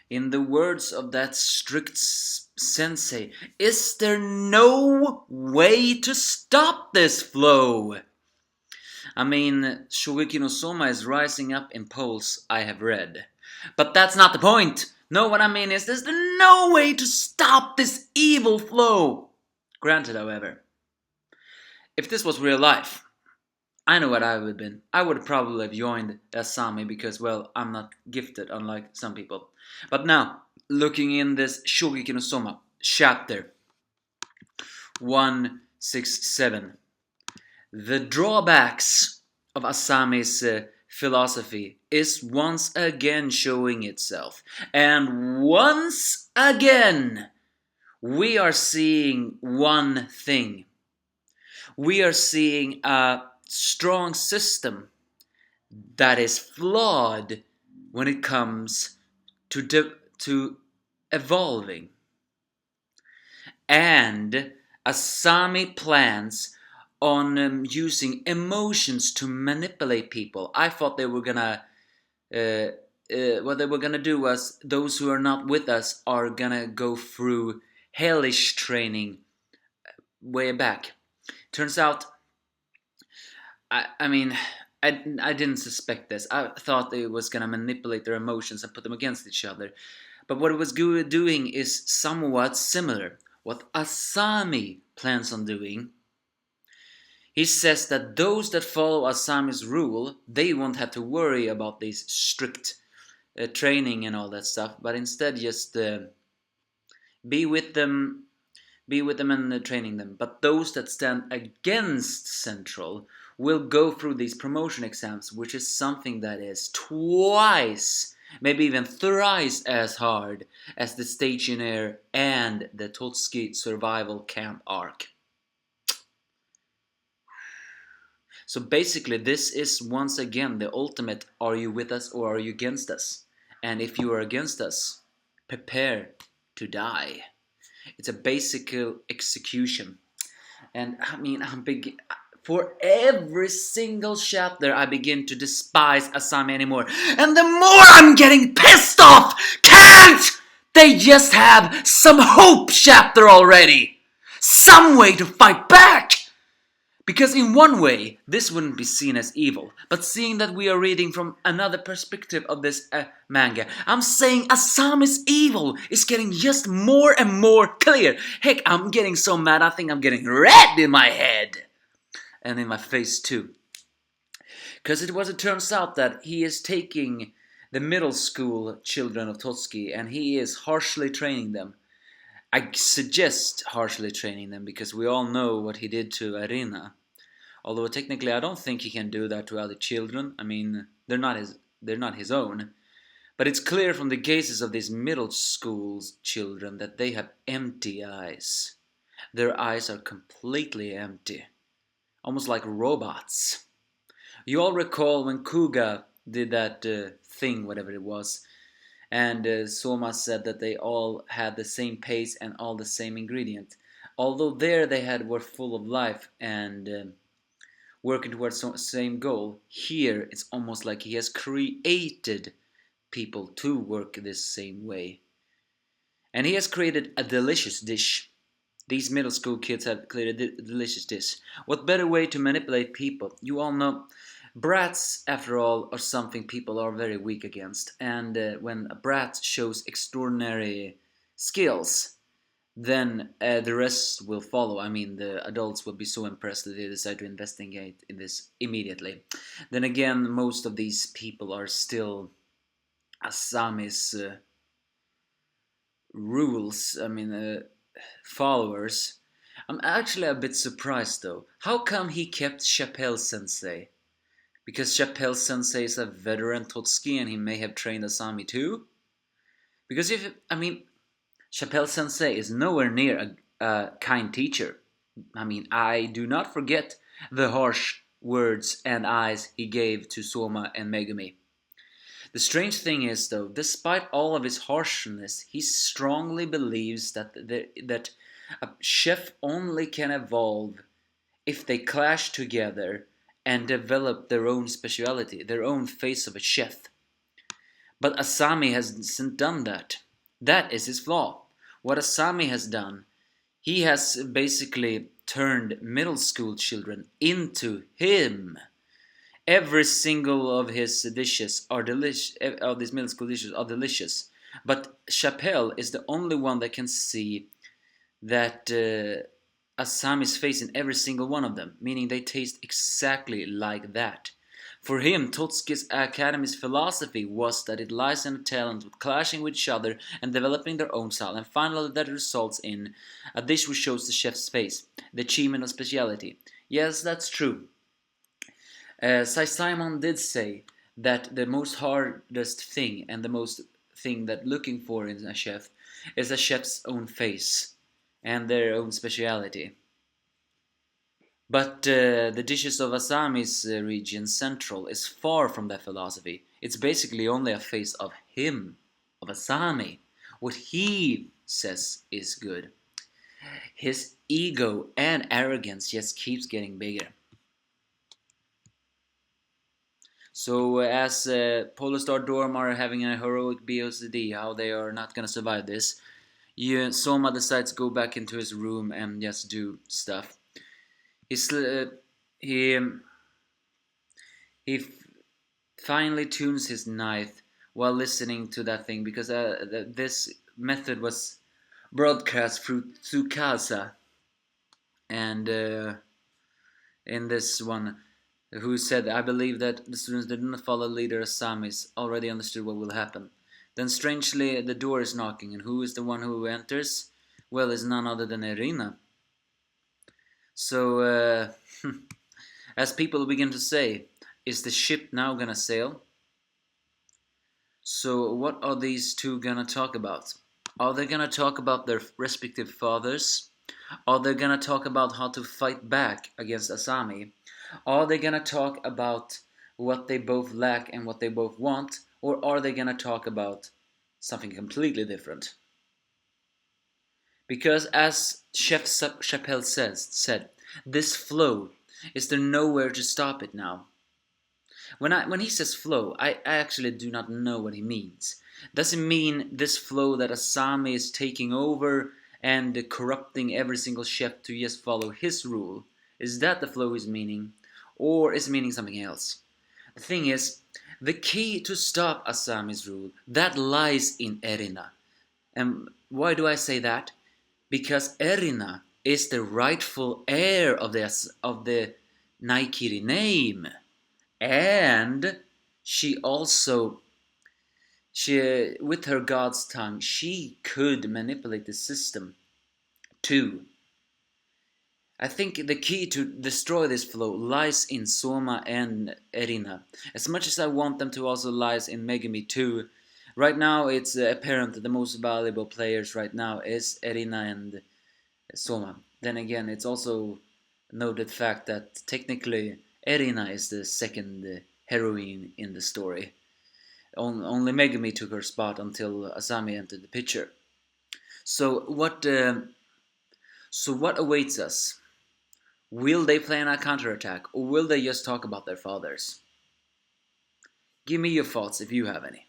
In the words of that strict sensei, is there no way to stop this flow? I mean, Shokugeki no Soma is rising up in polls, I have read. But that's not the point! No, what I mean is there's no way to stop this evil flow! Granted, however, if this was real life, I know what I would have been. I would probably have joined Azami because, well, I'm not gifted, unlike some people. But now, looking in this Shokugeki no Soma, chapter 167, the drawbacks of Asami's philosophy is once again showing itself. And once again, we are seeing one thing. We are seeing a strong system that is flawed when it comes to evolving. And Asami plans on using emotions to manipulate people. I thought they were gonna what they were gonna do was those who are not with us are gonna go through hellish training way back. Turns out, I mean, I didn't suspect this. I thought it was gonna manipulate their emotions and put them against each other. But what it was doing is somewhat similar. What Asami plans on doing, he says that those that follow Asami's rule, they won't have to worry about these strict training and all that stuff, but instead just be with them and training them. But those that stand against Central will go through these promotion exams, which is something that is twice, maybe even thrice as hard as the Stationaire and the Totsuki survival camp arc. So basically this is once again the ultimate, are you with us or are you against us? And if you are against us, prepare to die. It's a basic execution. And I mean, for every single chapter I begin to despise Asami anymore. And the more I'm getting pissed off, can't they just have some hope chapter already? Some way to fight back! Because in one way, this wouldn't be seen as evil, but seeing that we are reading from another perspective of this manga, I'm saying Asami's evil is getting just more and more clear. Heck, I'm getting so mad I think I'm getting red in my head. And in my face too. Because it turns out that he is taking the middle school children of Totsuki and he is harshly training them. I suggest harshly training them because we all know what he did to Arina. Although technically I don't think he can do that to other children. I mean, they're not his own. But it's clear from the gazes of these middle school children that they have empty eyes. Their eyes are completely empty. Almost like robots. You all recall when Kuga did that thing, whatever it was. And Soma said that they all had the same pace and all the same ingredient. Although there they were full of life and working towards the same goal, here it's almost like he has created people to work this same way. And he has created a delicious dish. These middle school kids have created a delicious dish. What better way to manipulate people? You all know brats, after all, are something people are very weak against. And when a brat shows extraordinary skills, then the rest will follow. I mean, the adults will be so impressed that they decide to investigate in this immediately. Then again, most of these people are still Asami's rules, followers. I'm actually a bit surprised though. How come he kept Chapelle Sensei? Because Chapelle Sensei is a veteran Totsuki and he may have trained Asami too? Because Chapelle Sensei is nowhere near a kind teacher. I do not forget the harsh words and eyes he gave to Soma and Megumi. The strange thing is, though, despite all of his harshness, he strongly believes that a chef only can evolve if they clash together and develop their own speciality, their own face of a chef. But Asami hasn't done that. That is his flaw. What Asami has done, he has basically turned middle school children into him. Every single of his dishes are delicious. Of these middle school dishes are delicious. But Chappelle is the only one that can see that Asami's face in every single one of them, meaning they taste exactly like that. For him, Totsuki's Academy's philosophy was that it lies in the talent with clashing with each other and developing their own style, and finally that results in a dish which shows the chef's face, the achievement of speciality. Yes, that's true. Simon did say that the most hardest thing and the most thing that looking for in a chef is a chef's own face and their own speciality. But the dishes of Asami's region central is far from that philosophy. It's basically only a face of him, of Asami, what he says is good. His ego and arrogance just keeps getting bigger. So as Polestar Dorm are having a heroic BOCD, how they are not gonna survive this, Soma decides to go back into his room and just do stuff. He's, he he finally tunes his knife while listening to that thing because this method was broadcast through Tsukasa, and in this one, who said, "I believe that the students that do not follow leader Asami's already understood what will happen." Then strangely the door is knocking, and who is the one who enters? Well, it's none other than Irina. So, as people begin to say, is the ship now gonna sail? So, what are these two gonna talk about? Are they gonna talk about their respective fathers? Are they gonna talk about how to fight back against Asami? Are they gonna talk about what they both lack and what they both want? Or are they gonna talk about something completely different? Because as Chef Chappelle said, this flow, is there nowhere to stop it now? When he says flow, I actually do not know what he means. Does it mean this flow that Asami is taking over and corrupting every single chef to just follow his rule? Is that the flow he's meaning? Or is it meaning something else? The thing is, the key to stop Asami's rule, that lies in Erina. And why do I say that? Because Erina is the rightful heir of the Naikiri name. And she also, with her god's tongue, she could manipulate the system too. I think the key to destroy this flow lies in Soma and Erina. As much as I want them to also lies in Megami too, right now it's apparent that the most valuable players right now is Erina and Soma. Then again, it's also noted fact that technically Erina is the second heroine in the story. Only Megami took her spot until Azami entered the picture. So what awaits us? Will they plan a counterattack, or will they just talk about their fathers? Give me your thoughts if you have any.